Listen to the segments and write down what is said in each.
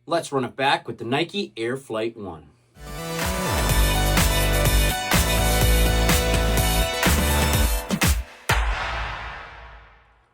Let's run it back with the Nike Air Flight 1.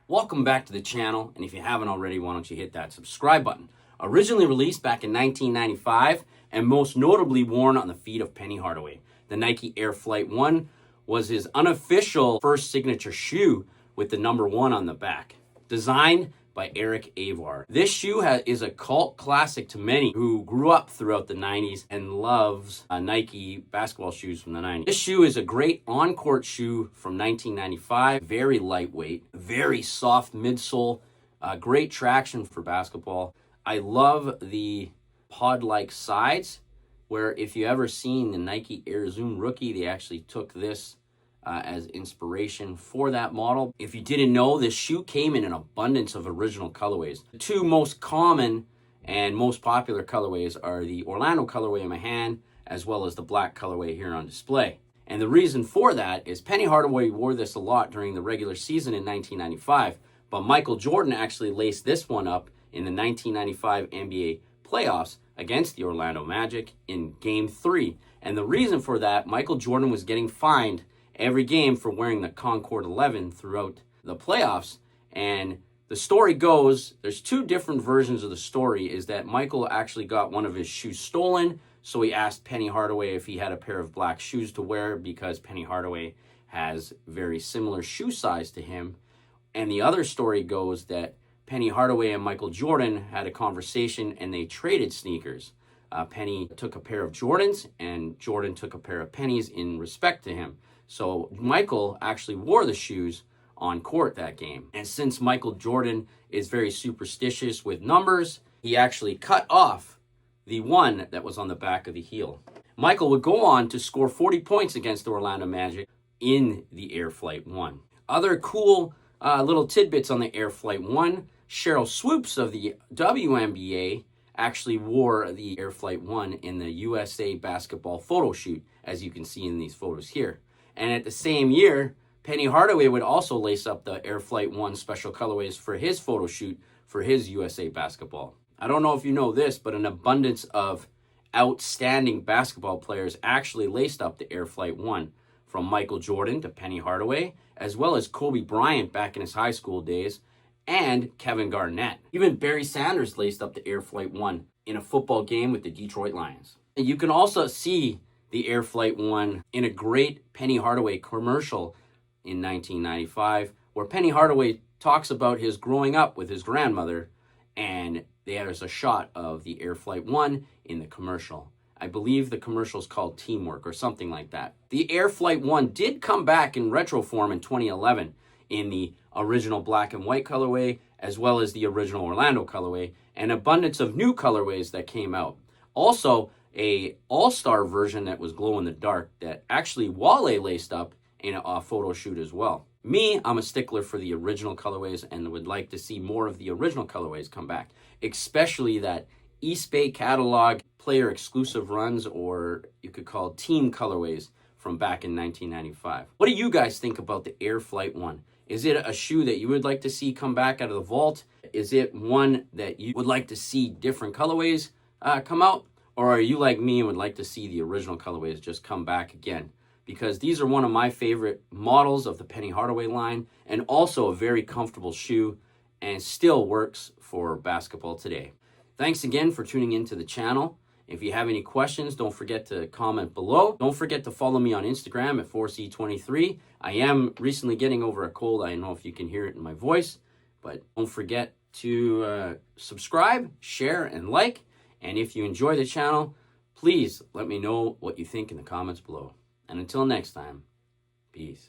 Welcome back to the channel, and if you haven't already, why don't you hit that subscribe button. Originally released back in 1995, and most notably worn on the feet of Penny Hardaway, the Nike Air Flight 1 was his unofficial first signature shoe with the number 1 on the back. Designed by Eric Avar. This shoe is a cult classic to many who grew up throughout the 90s and loves Nike basketball shoes from the 90s. This shoe is a great on-court shoe from 1995. Very lightweight, very soft midsole, great traction for basketball. I love the pod-like sides, where if you ever seen the Nike Air Zoom Rookie, they actually took this as inspiration for that model. If you didn't know, this shoe came in an abundance of original colorways. The two most common and most popular colorways are the Orlando colorway in my hand, as well as the black colorway here on display. And the reason for that is Penny Hardaway wore this a lot during the regular season in 1995, but Michael Jordan actually laced this one up in the 1995 NBA playoffs against the Orlando Magic in Game 3. And the reason for that, Michael Jordan was getting fined every game for wearing the Concord 11 throughout the playoffs. And the story goes, there's two different versions of the story, is that Michael actually got one of his shoes stolen, so he asked Penny Hardaway if he had a pair of black shoes to wear because Penny Hardaway has very similar shoe size to him. And the other story goes that Penny Hardaway and Michael Jordan had a conversation and they traded sneakers. Penny took a pair of Jordans and Jordan took a pair of Pennies in respect to him. So Michael actually wore the shoes on court that game. And since Michael Jordan is very superstitious with numbers, he actually cut off the 1 that was on the back of the heel. Michael would go on to score 40 points against the Orlando Magic in the Air Flight 1. Other cool little tidbits on the Air Flight 1, Cheryl Swoops of the WNBA actually wore the Air Flight 1 in the USA basketball photo shoot, as you can see in these photos here. And at the same year, Penny Hardaway would also lace up the Air Flight 1 special colorways for his photo shoot for his USA basketball. I don't know if you know this, but an abundance of outstanding basketball players actually laced up the Air Flight 1, from Michael Jordan to Penny Hardaway, as well as Kobe Bryant back in his high school days, and Kevin Garnett. Even Barry Sanders laced up the Air Flight 1 in a football game with the Detroit Lions. And you can also see the Air Flight 1 in a great Penny Hardaway commercial in 1995, where Penny Hardaway talks about his growing up with his grandmother, and there's a shot of the Air Flight 1 in the commercial. I believe the commercial is called Teamwork or something like that. The Air Flight 1 did come back in retro form in 2011 in the original black and white colorway, as well as the original Orlando colorway, and abundance of new colorways that came out. Also, a all-star version that was glow-in-the-dark that actually Wale laced up in a photo shoot as well. Me, I'm a stickler for the original colorways and would like to see more of the original colorways come back, especially that East Bay catalog player exclusive runs, or you could call team colorways from back in 1995. What do you guys think about the Air Flight 1? Is it a shoe that you would like to see come back out of the vault? Is it one that you would like to see different colorways come out? Or are you like me and would like to see the original colorways just come back again? Because these are one of my favorite models of the Penny Hardaway line, and also a very comfortable shoe and still works for basketball today. Thanks again for tuning into the channel. If you have any questions, don't forget to comment below. Don't forget to follow me on Instagram at 4C23. I am recently getting over a cold. I don't know if you can hear it in my voice, but don't forget to subscribe, share, and like. And if you enjoy the channel, please let me know what you think in the comments below. And until next time, peace.